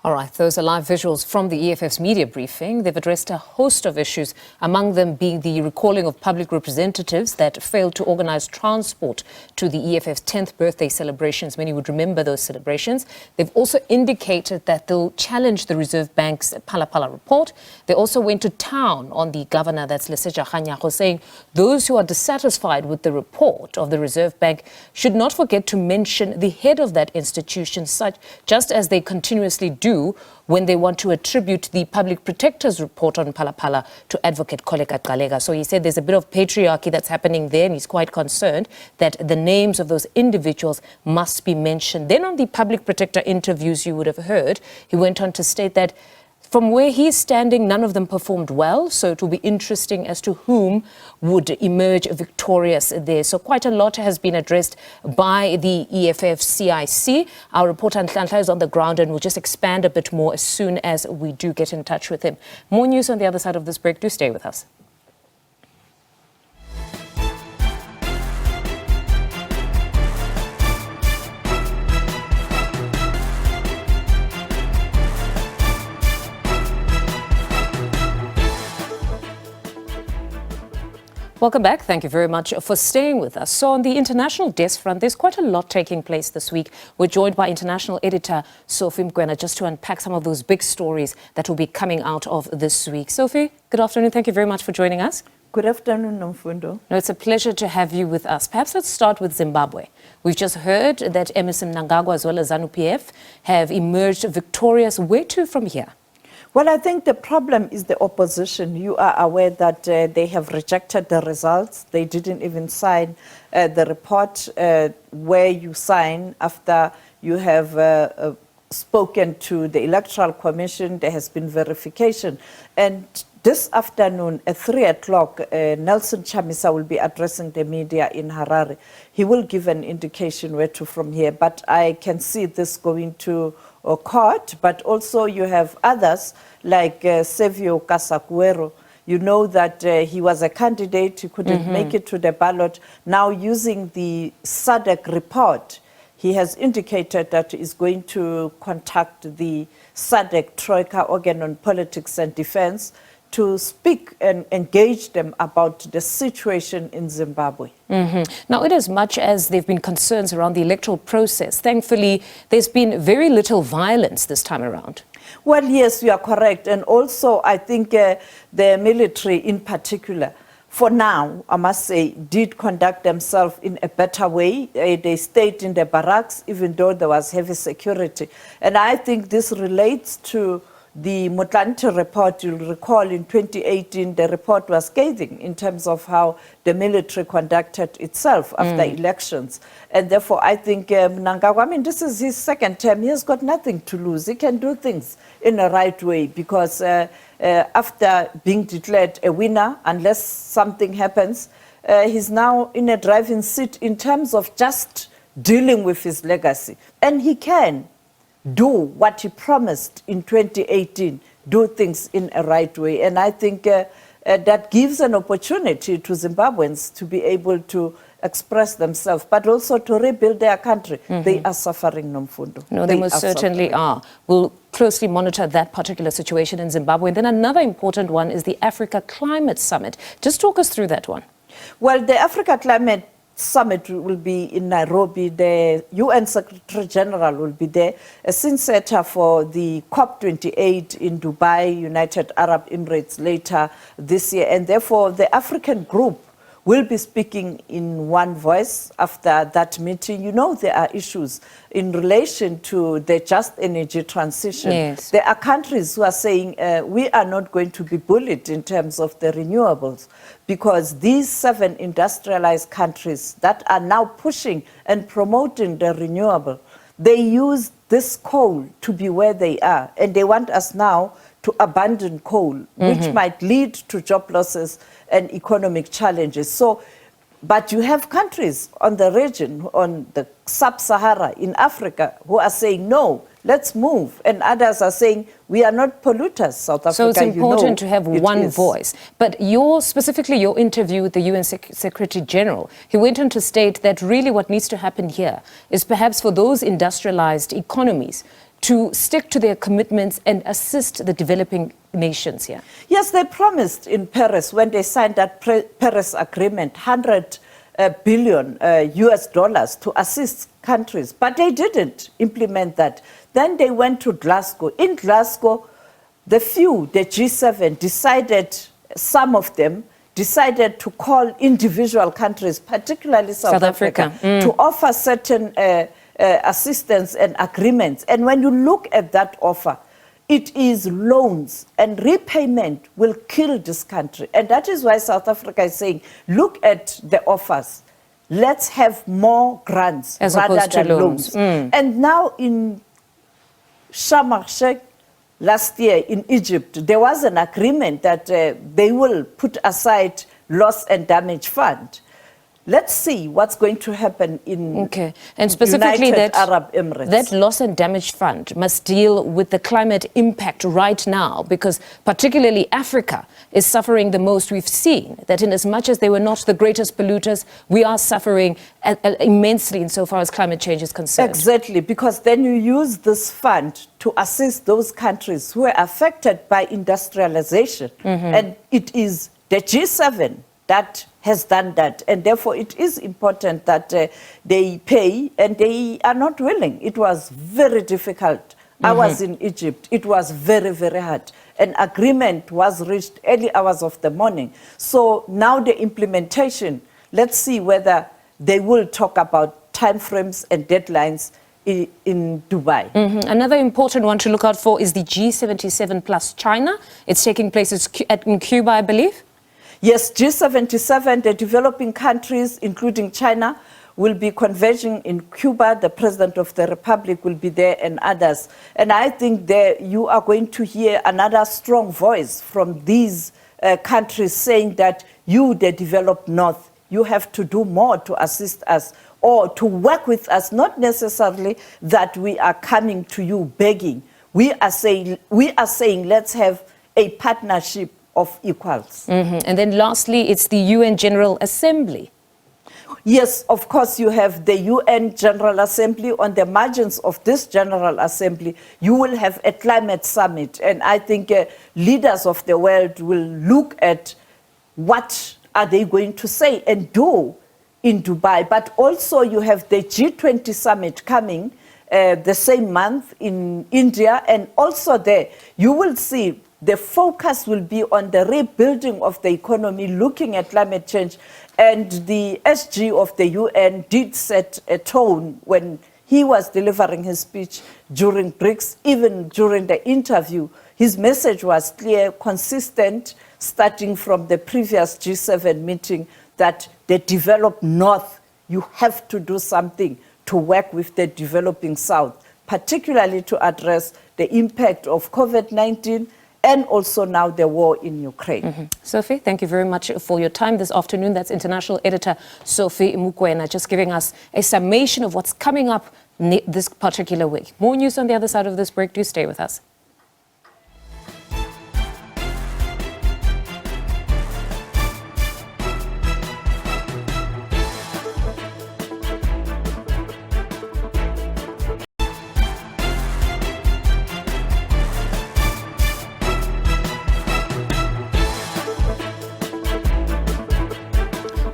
All right, those are live visuals from the EFF's media briefing. They've addressed a host of issues, among them being the recalling of public representatives that failed to organize transport to the EFF's 10th birthday celebrations. Many would remember those celebrations. They've also indicated that they'll challenge the Reserve Bank's Phala report. They also went to town on the governor, that's Lesetja Kganyago, saying those who are dissatisfied with the report of the Reserve Bank should not forget to mention the head of that institution, just as they continuously do when they want to attribute the Public Protector's report on Phala to Advocate Koleka Gqaleka. So he said there's a bit of patriarchy that's happening there, and he's quite concerned that the names of those individuals must be mentioned. Then on the Public Protector interviews you would have heard, he went on to state that from where he's standing, none of them performed well, so it will be interesting as to whom would emerge victorious there. So quite a lot has been addressed by the EFF CIC. Our reporter Nhlanhla is on the ground and will just expand a bit more as soon as we do get in touch with him. More news on the other side of this break. Do stay with us. Welcome back. Thank you very much for staying with us. So on the international desk front, there's quite a lot taking place this week. We're joined by international editor Sophie Mkwena just to unpack some of those big stories that will be coming out of this week. Sophie, good afternoon. Thank you very much for joining us. Good afternoon, Nomfundo. No, it's a pleasure to have you with us. Perhaps let's start with Zimbabwe. We've just heard that Emmerson Mnangagwa as well as ZANU-PF have emerged victorious. Where to from here? Well, I think the problem is the opposition. You are aware that they have rejected the results. They didn't even sign the report where you sign after you have spoken to the Electoral Commission. There has been verification. And this afternoon at 3 o'clock, Nelson Chamisa will be addressing the media in Harare. He will give an indication where to from here. But I can see this going to court, but also you have others like Savio Casacuero. You know that he was a candidate, he couldn't make it to the ballot. Now using the SADC report, he has indicated that he is going to contact the SADC Troika organ on politics and defense to speak and engage them about the situation in Zimbabwe. Now, in as much as there have been concerns around the electoral process, thankfully, there's been very little violence this time around. Well, yes, you are correct. And also, I think the military in particular, for now, I must say, did conduct themselves in a better way. They stayed in the barracks, even though there was heavy security. And I think this relates to the Motlanthe report. You'll recall in 2018, the report was scathing in terms of how the military conducted itself after elections. And therefore, I think Mnangagwa, I mean, this is his second term. He has got nothing to lose. He can do things in a right way because after being declared a winner, unless something happens, he's now in a driving seat in terms of just dealing with his legacy. And he can do what he promised in 2018, do things in a right way. And I think that gives an opportunity to Zimbabweans to be able to express themselves, but also to rebuild their country. They are suffering, Nomfundo. No, they most certainly are. We'll closely monitor that particular situation in Zimbabwe. And then another important one is the Africa Climate Summit. Just talk us through that one. Well, the Africa Climate Summit will be in Nairobi. The UN Secretary General will be there, a scene setter for the COP28 in Dubai, United Arab Emirates later this year. And therefore, the African group will be speaking in one voice after that meeting. You know, there are issues in relation to the just energy transition. Yes. There are countries who are saying we are not going to be bullied in terms of the renewables because these 7 industrialized countries that are now pushing and promoting the renewable, they use this coal to be where they are. And they want us now to abandon coal, which might lead to job losses and economic challenges. So, but you have countries on the region, on the sub-Sahara in Africa, who are saying, no, let's move. And others are saying, we are not polluters, South Africa. So it's important to have one voice. But specifically your interview with the UN Secretary General, he went on to state that really what needs to happen here is perhaps for those industrialized economies to stick to their commitments and assist the developing nations here? Yes, they promised in Paris when they signed that Paris Agreement, 100 billion US dollars to assist countries, but they didn't implement that. Then they went to Glasgow. In Glasgow, the G7 decided, some of them decided to call individual countries, particularly South Africa, to offer certain assistance and agreements. And when you look at that offer, it is loans, and repayment will kill this country. And that is why South Africa is saying, look at the offers. Let's have more grants as rather opposed to than loans. And now in Sharm el-Sheikh, last year in Egypt, there was an agreement that they will put aside loss and damage fund. Let's see what's going to happen in and specifically United Arab Emirates. That loss and damage fund must deal with the climate impact right now, because particularly Africa is suffering the most. We've seen that in as much as they were not the greatest polluters, we are suffering immensely insofar as climate change is concerned. Exactly, because then you use this fund to assist those countries who are affected by industrialization. And it is the G7 that has done that, and therefore it is important that they pay, and they are not willing. It was very difficult. I was in Egypt. It was very, very hard. An agreement was reached early hours of the morning. So now the implementation, let's see whether they will talk about timeframes and deadlines in Dubai. Another important one to look out for is the G77 plus China. It's taking place in Cuba, I believe. Yes, G77, the developing countries, including China, will be converging in Cuba. The President of the Republic will be there, and others. And I think that you are going to hear another strong voice from these countries saying that you, the developed North, you have to do more to assist us or to work with us, not necessarily that we are coming to you begging. We are saying let's have a partnership of equals. And then lastly, it's the UN General Assembly. Yes, of course, you have the UN General Assembly. On the margins of this General Assembly, you will have a climate summit. And I think leaders of the world will look at what are they going to say and do in Dubai. But also you have the G20 summit coming the same month in India. And also there, you will see the focus will be on the rebuilding of the economy, looking at climate change. And the SG of the UN did set a tone when he was delivering his speech during BRICS. Even during the interview, his message was clear, consistent, starting from the previous G7 meeting, that the developed North, you have to do something to work with the developing South, particularly to address the impact of COVID-19 and also now the war in Ukraine. Sophie, thank you very much for your time this afternoon. That's international editor Sophie Mukwena, just giving us a summation of what's coming up this particular week. More news on the other side of this break. Do stay with us.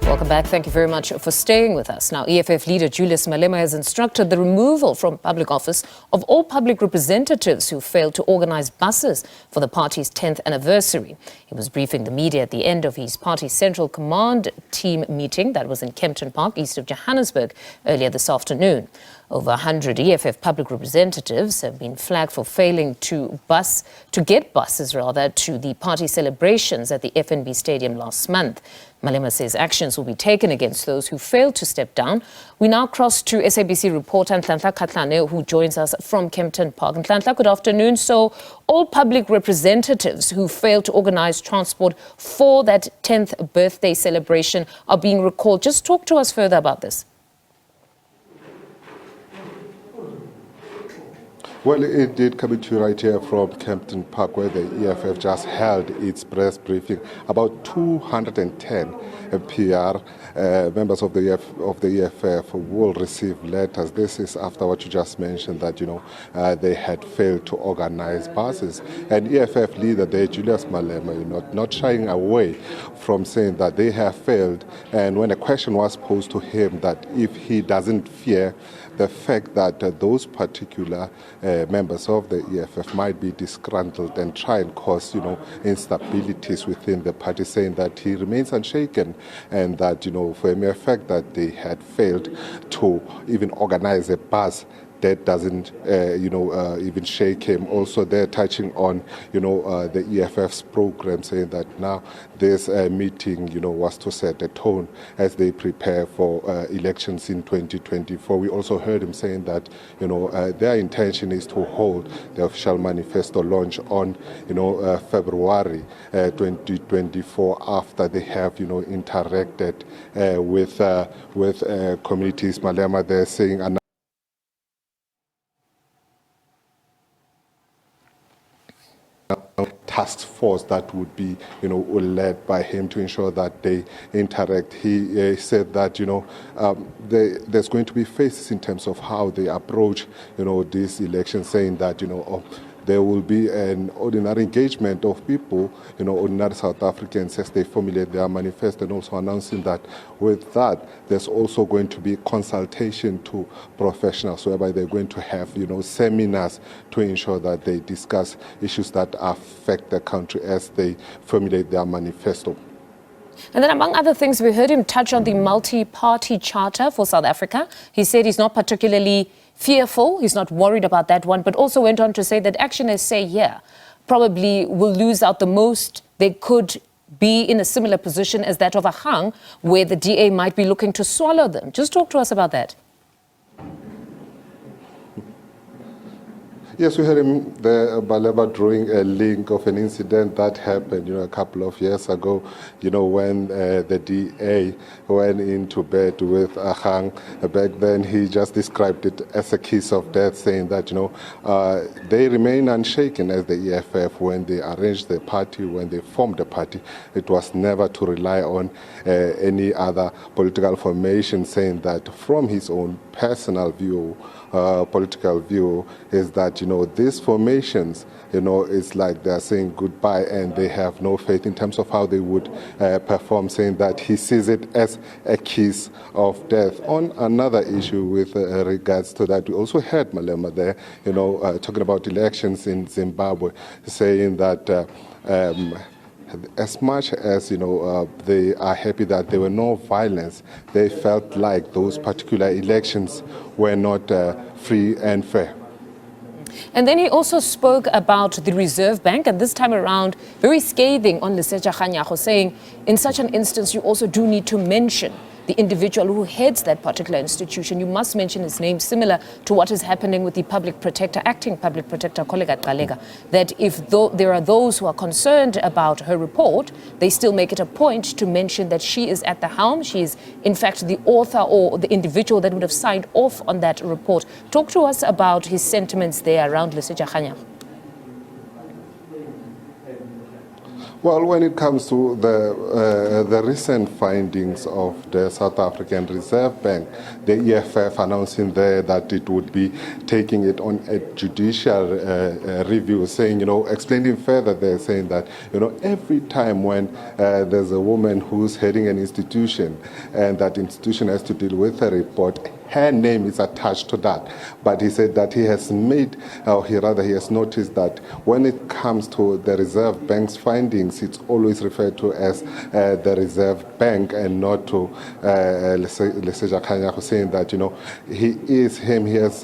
Welcome back. Thank you very much for staying with us. Now, EFF leader Julius Malema has instructed the removal from public office of all public representatives who failed to organize buses for the party's 10th anniversary. He was briefing the media at the end of his party's Central Command team meeting that was in Kempton Park, east of Johannesburg, earlier this afternoon. Over 100 EFF public representatives have been flagged for failing to get buses to the party celebrations at the FNB Stadium last month. Malema says actions will be taken against those who failed to step down. We now cross to SABC reporter Nhlanhla Katlane, who joins us from Kempton Park. Nhlanhla, good afternoon. So all public representatives who failed to organize transport for that 10th birthday celebration are being recalled. Just talk to us further about this. Well, it did come to right here from Kempton Park, where the EFF just held its press briefing. About 210 PR members of the EFF will receive letters. This is after what you just mentioned, that they had failed to organize buses. And EFF leader there, Julius Malema, not shying away from saying that they have failed. And when a question was posed to him that if he doesn't fear the fact that those particular members of the EFF might be disgruntled and try and cause, instabilities within the party, saying that he remains unshaken, and that, for a mere fact that they had failed to even organize a bus, that doesn't, even shake him. Also, they're touching on, the EFF's program, saying that now this meeting, was to set a tone as they prepare for elections in 2024. We also heard him saying that, their intention is to hold the official manifesto launch on, February 2024, after they have, interacted with communities. Malema, they're saying task force that would be, led by him to ensure that they interact. He said that, there's going to be phases in terms of how they approach, this election, saying that, there will be an ordinary engagement of people, ordinary South Africans, as they formulate their manifesto, and also announcing that with that, there's also going to be consultation to professionals, whereby they're going to have, seminars to ensure that they discuss issues that affect the country as they formulate their manifesto. And then, among other things, we heard him touch on the multi-party charter for South Africa. He said he's not particularly fearful, he's not worried about that one, but also went on to say that Action SA here probably will lose out the most. They could be in a similar position as that of Ahang, where the DA might be looking to swallow them. Just talk to us about that. Yes, we heard him there, Baleba, drawing a link of an incident that happened, a couple of years ago, when the DA went into bed with Ahang. Back then, he just described it as a kiss of death, saying that, they remain unshaken as the EFF when they arranged the party, when they formed the party. It was never to rely on any other political formation, saying that from his own personal view, political view, is that, these formations, it's like they're saying goodbye and they have no faith in terms of how they would perform, saying that he sees it as a kiss of death. On another issue with regards to that, we also heard Malema there, talking about elections in Zimbabwe, saying that as much as, they are happy that there were no violence, they felt like those particular elections were not free and fair. And then he also spoke about the Reserve Bank, and this time around, very scathing on Lesetja Kganyago, saying in such an instance, you also do need to mention the individual who heads that particular institution. You must mention his name, similar to what is happening with the public protector, acting public protector, Kollega Gqaleka, that if there are those who are concerned about her report, they still make it a point to mention that she is at the helm. She is, in fact, the author or the individual that would have signed off on that report. Talk to us about his sentiments there around Lesetja Kganyago. Well, when it comes to the recent findings of the South African Reserve Bank, the EFF announcing there that it would be taking it on a judicial review, saying, explaining further there, saying that, every time when there's a woman who's heading an institution and that institution has to deal with a report, her name is attached to that. But he said that he has noticed that when it comes to the Reserve Bank's findings, it's always referred to as the Reserve Bank and not to Lesetja Kganyago, saying that, he is him. He has,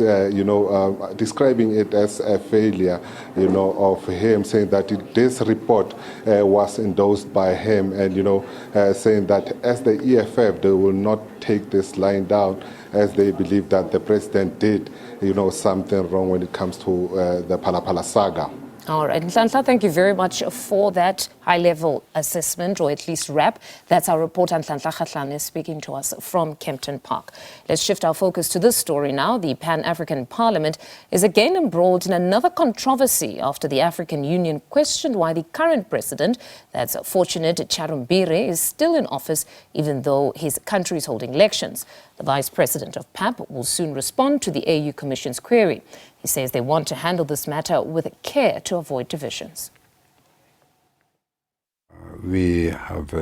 describing it as a failure, of him, saying that this report was endorsed by him, and, saying that as the EFF, they will not take this line down, as they believe that the president did, something wrong when it comes to the Phala Phala saga. All right, Nhlanhla, thank you very much for that. high-level assessment, or at least RAP. That's our reporter Nhlanhla Kgatlana speaking to us from Kempton Park. Let's shift our focus to this story now. The Pan-African Parliament is again embroiled in another controversy after the African Union questioned why the current president, that's Fortunate Charumbire, is still in office even though his country is holding elections. The Vice President of PAP will soon respond to the AU Commission's query. He says they want to handle this matter with care to avoid divisions. We have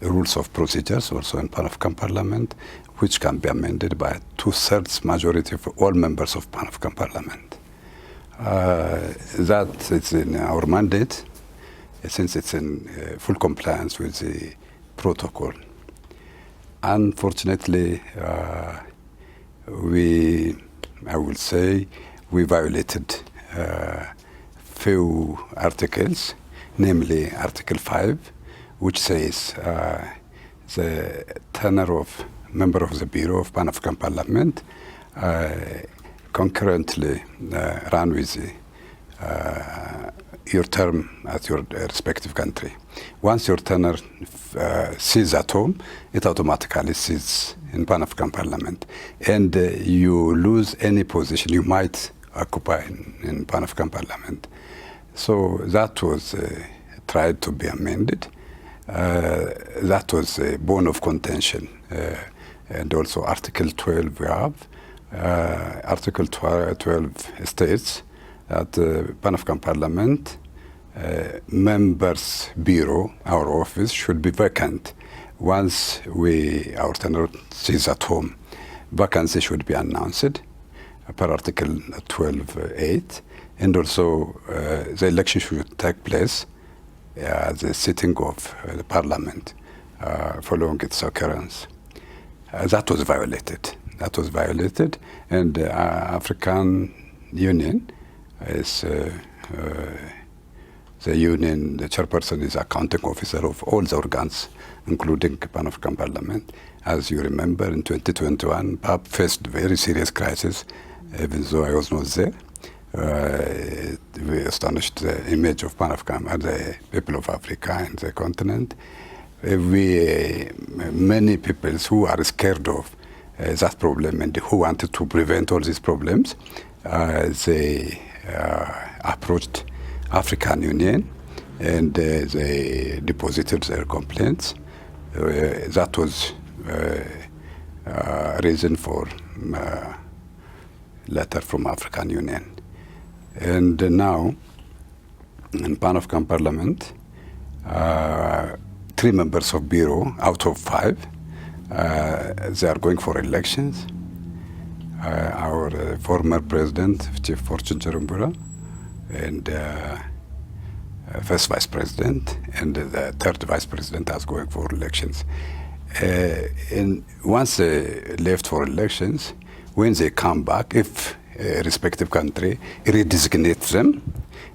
rules of procedures also in Pan-African Parliament, which can be amended by 2/3 majority of all members of Pan-African Parliament. That is in our mandate, since it's in full compliance with the protocol. Unfortunately, I will say, we violated few articles, namely Article 5, which says the tenure of member of the Bureau of Pan-African Parliament concurrently run with your term at your respective country. Once your tenure ceases at home, it automatically ceases in Pan-African Parliament, and you lose any position you might occupy in Pan-African Parliament. So that was tried to be amended. That was a bone of contention. And also Article 12 we have. Article 12 states that Pan-African Parliament members' bureau, our office, should be vacant once our tenure is at home. Vacancy should be announced per Article 12.8, and also the election should take place at the sitting of the Parliament following its occurrence. That was violated. That was violated, and the African Union is the union, the chairperson is accounting officer of all the organs, including Pan-African Parliament. As you remember, in 2021, PAP faced very serious crisis, even though I was not there. We astonished the image of Pan-African, the people of Africa and the continent. Many people who are scared of that problem and who wanted to prevent all these problems, they approached African Union and they deposited their complaints. That was reason for letter from African Union. And now, in Pan-African Parliament, 3 members of Bureau out of 5, they are going for elections. Our former president, Chief Fortune Charumbire, and first vice president, and the 3rd vice president is going for elections. And once they left for elections, when they come back, if a respective country redesignates them,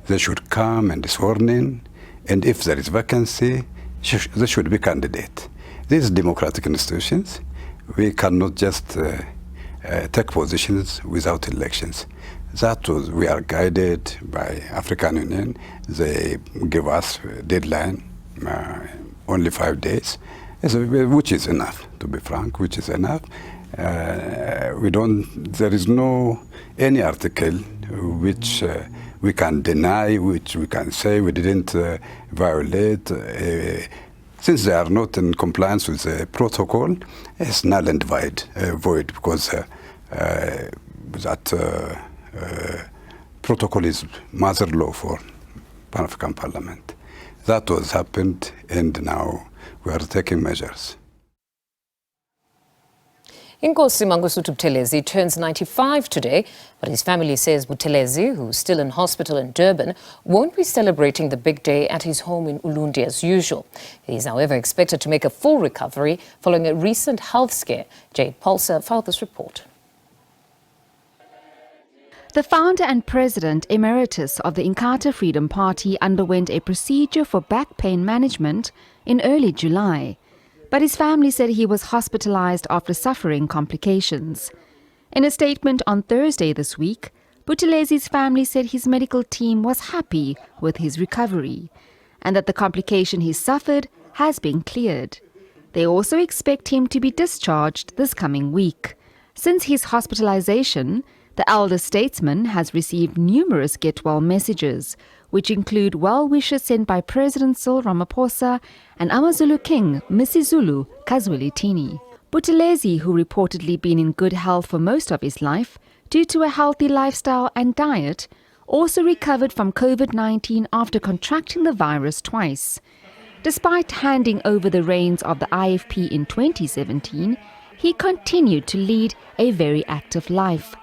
they should come and be sworn in, and if there is vacancy, they should be candidate. These democratic institutions, we cannot just take positions without elections. We are guided by African Union. They give us a deadline, only 5 days, which is enough, to be frank, which is enough. There is no any article which we can deny, which we can say we didn't violate. Since they are not in compliance with the protocol, it's null and void, because that protocol is mother law for Pan-African Parliament. That was happened, and now we are taking measures. Inkosi Mangosuthu Buthelezi turns 95 today, but his family says Buthelezi, who's still in hospital in Durban, won't be celebrating the big day at his home in Ulundi as usual. He is, however, expected to make a full recovery following a recent health scare. Jade Pulser filed this report. The founder and president emeritus of the Inkatha Freedom Party underwent a procedure for back pain management in early July, but his family said he was hospitalized after suffering complications. In a statement on Thursday this week, Buthelezi's family said his medical team was happy with his recovery. and that the complication he suffered has been cleared. They also expect him to be discharged this coming week. Since his hospitalization, the elder statesman has received numerous get-well messages, which include well wishes sent by President Cyril Ramaphosa and AmaZulu King Misizulu Kazwelithini. Buthelezi, who reportedly been in good health for most of his life due to a healthy lifestyle and diet, also recovered from COVID-19 after contracting the virus twice. Despite handing over the reins of the IFP in 2017, he continued to lead a very active life,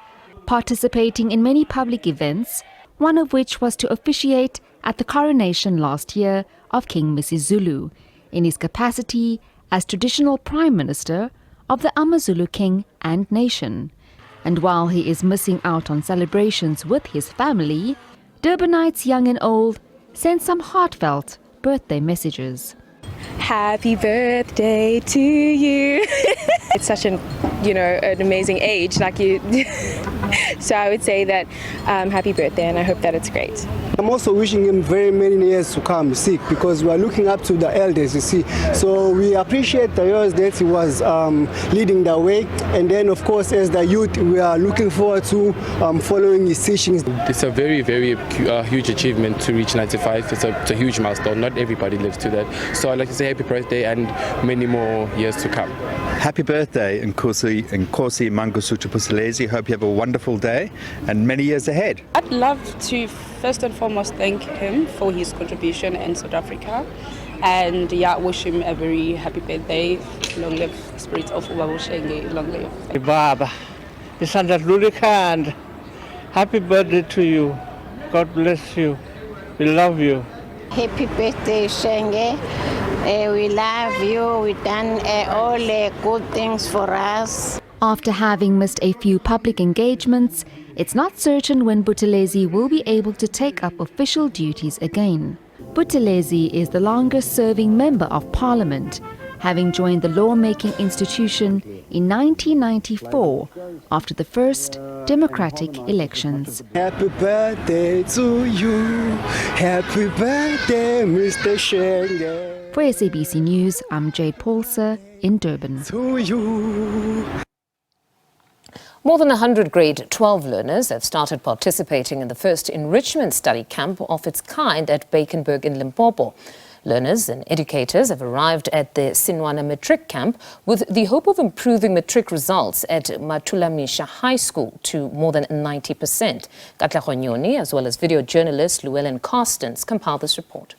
participating in many public events, one of which was to officiate at the coronation last year of King Misizulu in his capacity as traditional Prime Minister of the AmaZulu King and nation. And while he is missing out on celebrations with his family, Durbanites young and old sent some heartfelt birthday messages. Happy birthday to you. It's such an amazing age, like you. So I would say that happy birthday, and I hope that it's great. I'm also wishing him very many years to come sick, because we are looking up to the elders, you see. So we appreciate the years that he was leading the way. And then, of course, as the youth, we are looking forward to following his teachings. It's a very, very huge achievement to reach 95. It's a huge milestone. Not everybody lives to that. So I'd like to say happy birthday and many more years to come. Happy birthday, Nkosi Mangosuthu Buthelezi. Hope you have a wonderful day and many years ahead. I'd love to first and foremost thank him for his contribution in South Africa, and wish him a very happy birthday. Long live the spirit of Ubaba Shenge, long live. Baba, Isandla Lulikand, happy birthday to you. God bless you. We love you. Happy birthday, Shenge. We love you. We've done all good things for us. After having missed a few public engagements, it's not certain when Buthelezi will be able to take up official duties again. Buthelezi is the longest-serving Member of Parliament, having joined the lawmaking institution in 1994 after the first democratic elections. Happy birthday to you. Happy birthday, Mr. Shenge. For SABC News, I'm Jade Paulser in Durban. To you. More than 100 grade 12 learners have started participating in the first enrichment study camp of its kind at Bakenburg in Limpopo. Learners and educators have arrived at the Sinwana Matric camp with the hope of improving matric results at Matulamisha High School to more than 90%. Katla Khonyoni, as well as video journalist Llewellyn Carstens, compiled this report.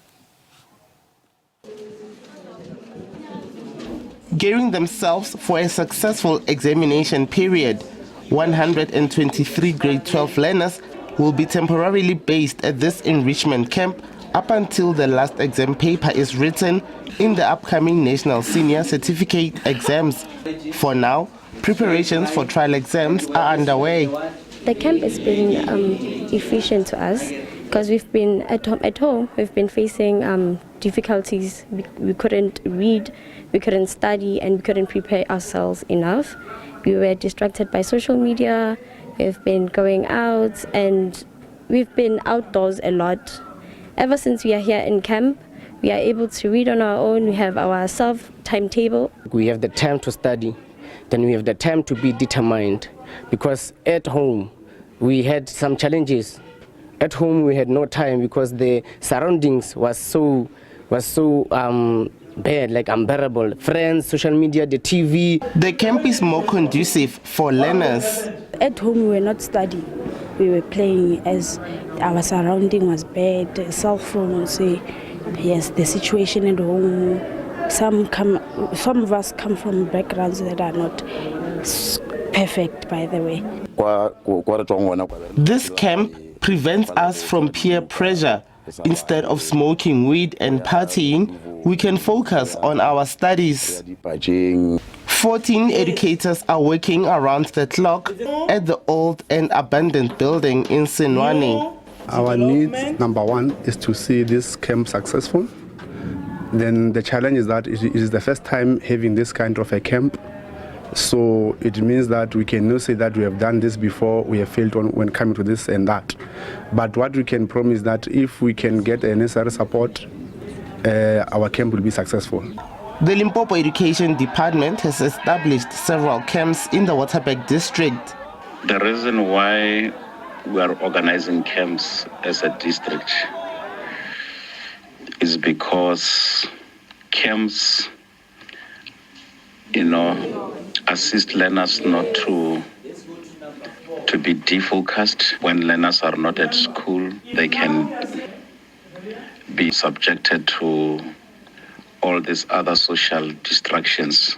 Gearing themselves for a successful examination period, 123 grade 12 learners will be temporarily based at this enrichment camp up until the last exam paper is written in the upcoming National Senior Certificate exams. For now, preparations for trial exams are underway. The camp has been efficient to us because we've been at home, we've been facing difficulties. We couldn't read, we couldn't study, and we couldn't prepare ourselves enough. We were distracted by social media, we've been going out, and we've been outdoors a lot. Ever since we are here in camp, we are able to read on our own, we have our self-timetable. We have the time to study, then we have the time to be determined, because at home we had some challenges. At home we had no time because the surroundings was so bad, like unbearable. Friends, social media, the TV. The camp is more conducive for learners. At home we were not studying. We were playing as our surrounding was bad. The cell phone will say, yes, the situation at home. Some of us come from backgrounds that are not perfect, by the way. This camp prevents us from peer pressure. Instead of smoking weed and partying, we can focus on our studies. 14 educators are working around the clock at the old and abandoned building in Sinwane. Our need, number one, is to see this camp successful. Then the challenge is that it is the first time having this kind of a camp. So it means that we cannot say that we have done this before, we have failed when coming to this and that. But what we can promise that if we can get a necessary support our camp will be successful. The Limpopo Education Department has established several camps in the Waterberg district. The reason why we are organizing camps as a district is because camps, assist learners not to be defocused. When learners are not at school, they can be subjected to all these other social distractions.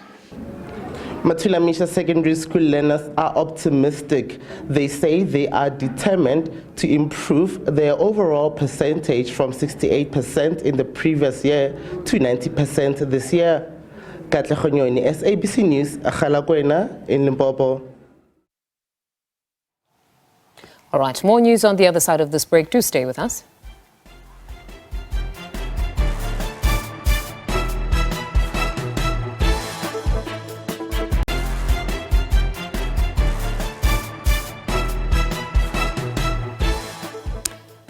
Matulamisha Secondary School learners are optimistic. They say they are determined to improve their overall percentage from 68% in the previous year to 90% this year. Katle Khonyoni, SABC News, Akgalakwena in Limpopo. All right, more news on the other side of this break. Do stay with us.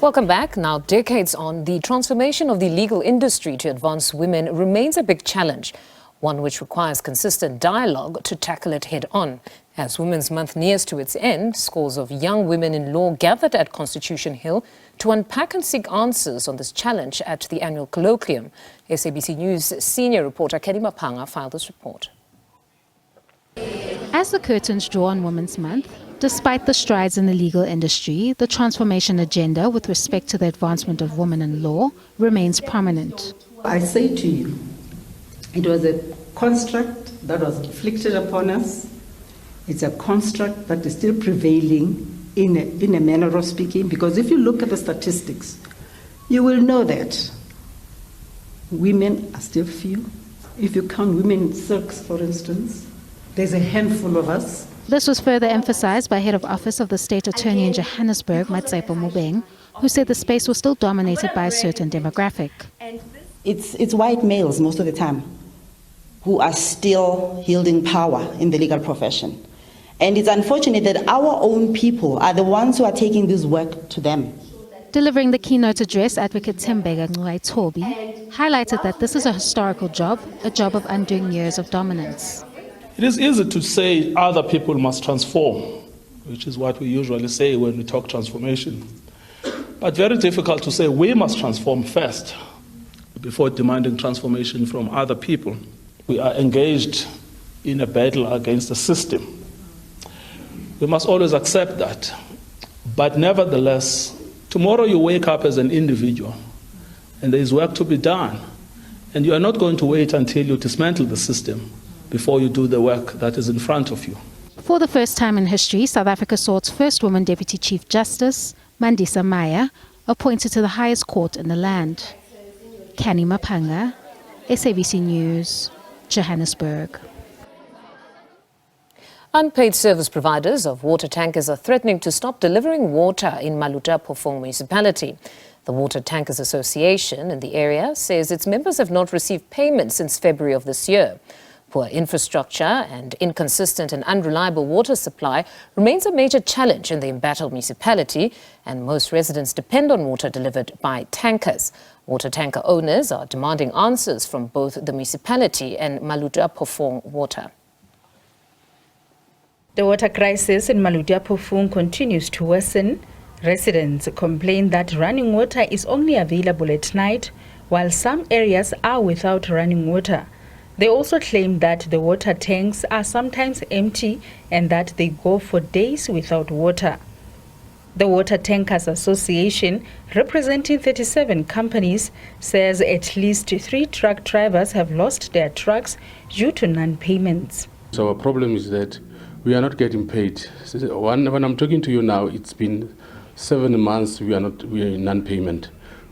Welcome back. Now, decades on, the transformation of the legal industry to advance women remains a big challenge, one which requires consistent dialogue to tackle it head on. As Women's Month nears to its end, scores of young women in law gathered at Constitution Hill to unpack and seek answers on this challenge at the annual colloquium. SABC News senior reporter Kenny Mapanga filed this report. As the curtains draw on Women's Month, despite the strides in the legal industry, the transformation agenda with respect to the advancement of women in law remains prominent. I say to you, it was a construct that was inflicted upon us. It's a construct that is still prevailing in a manner of speaking, because if you look at the statistics, you will know that women are still few. If you count women in silks, for instance, there's a handful of us. This was further emphasized by Head of Office of the State Attorney in Johannesburg, Matsepo Mubeng, who said the space was still dominated by a certain demographic. It's white males most of the time who are still wielding power in the legal profession. And it's unfortunate that our own people are the ones who are taking this work to them. Delivering the keynote address, Advocate Tembega Ngwaitobi highlighted that this is a historical job, a job of undoing years of dominance. It is easy to say other people must transform, which is what we usually say when we talk transformation. But very difficult to say we must transform first before demanding transformation from other people. We are engaged in a battle against the system. We must always accept that. But nevertheless, tomorrow you wake up as an individual and there is work to be done. And you are not going to wait until you dismantle the system before you do the work that is in front of you. For the first time in history, South Africa saw its first woman Deputy Chief Justice, Mandisa Maya, appointed to the highest court in the land. Kenny Mapanga, SABC News, Johannesburg. Unpaid service providers of water tankers are threatening to stop delivering water in Maluta Phofung municipality. The Water Tankers Association in the area says its members have not received payments since February of this year. Poor infrastructure and inconsistent and unreliable water supply remains a major challenge in the embattled municipality, and most residents depend on water delivered by tankers. Water tanker owners are demanding answers from both the municipality and Maluta Phofung Water. The water crisis in Maluta Phofung continues to worsen. Residents complain that running water is only available at night, while some areas are without running water. They also claim that the water tanks are sometimes empty and that they go for days without water. The Water Tankers Association, representing 37 companies, says at least 3 truck drivers have lost their trucks due to non-payments. So our problem is that we are not getting paid. When I'm talking to you now, it's been 7 months we are in non-payment.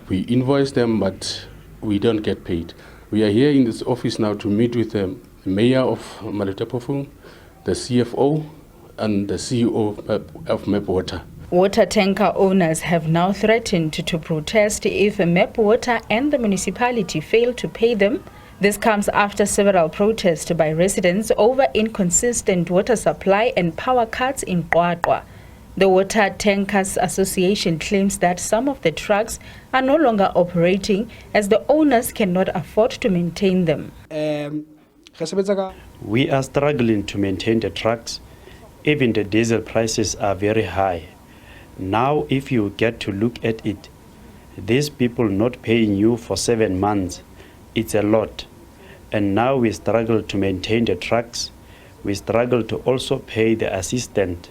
We invoice them, but we don't get paid. We are here in this office now to meet with the mayor of Maluta Phofung, the CFO, and the CEO of MAP Water. Water tanker owners have now threatened to protest if MAP Water and the municipality fail to pay them. This comes after several protests by residents over inconsistent water supply and power cuts in Qwaqwa. The Water Tankers Association claims that some of the trucks are no longer operating as the owners cannot afford to maintain them. We are struggling to maintain the trucks. Even the diesel prices are very high. Now, if you get to look at it, these people not paying you for 7 months, it's a lot. And now we struggle to maintain the trucks. We struggle to also pay the assistant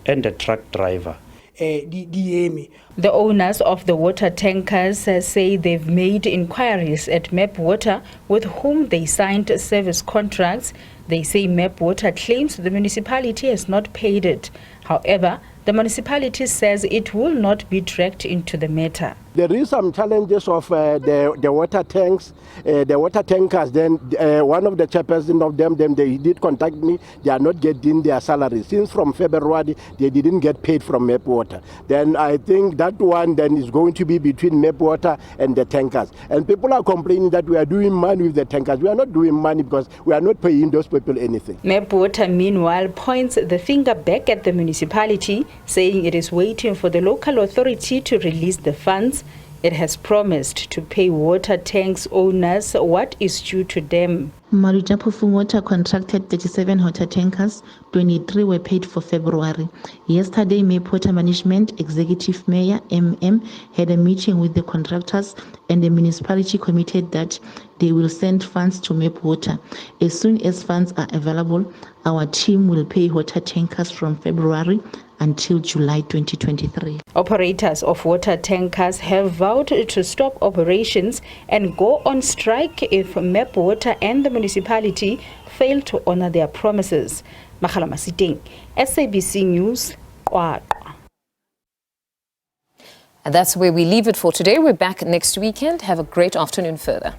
and the truck driver. The owners of the water tankers say they've made inquiries at MAP Water, with whom they signed service contracts. They say MAP Water claims the municipality has not paid it. However, the municipality says it will not be dragged into the matter. There is some challenges of the water tanks, the water tankers. Then one of the chairperson of them, they did contact me. They are not getting their salaries. Since from February, they didn't get paid from MAP Water. Then I think that one then is going to be between MAP Water and the tankers. And people are complaining that we are doing money with the tankers. We are not doing money because we are not paying those people anything. MAP Water, meanwhile, points the finger back at the municipality, saying it is waiting for the local authority to release the funds. It has promised to pay water tanks owners what is due to them. Maluja Pufung Water contracted 37 water tankers, 23 were paid for February. Yesterday, MAP Water Management Executive Mayor MM had a meeting with the contractors, and the municipality committed that they will send funds to MAP Water. As soon as funds are available, our team will pay water tankers from February until July 2023. Operators of water tankers have vowed to stop operations and go on strike if MAP Water and the municipality fail to honor their promises. Makhala Masiteng, SABC News, Kwaqwa. And that's where we leave it for today. We're back next weekend. Have a great afternoon further.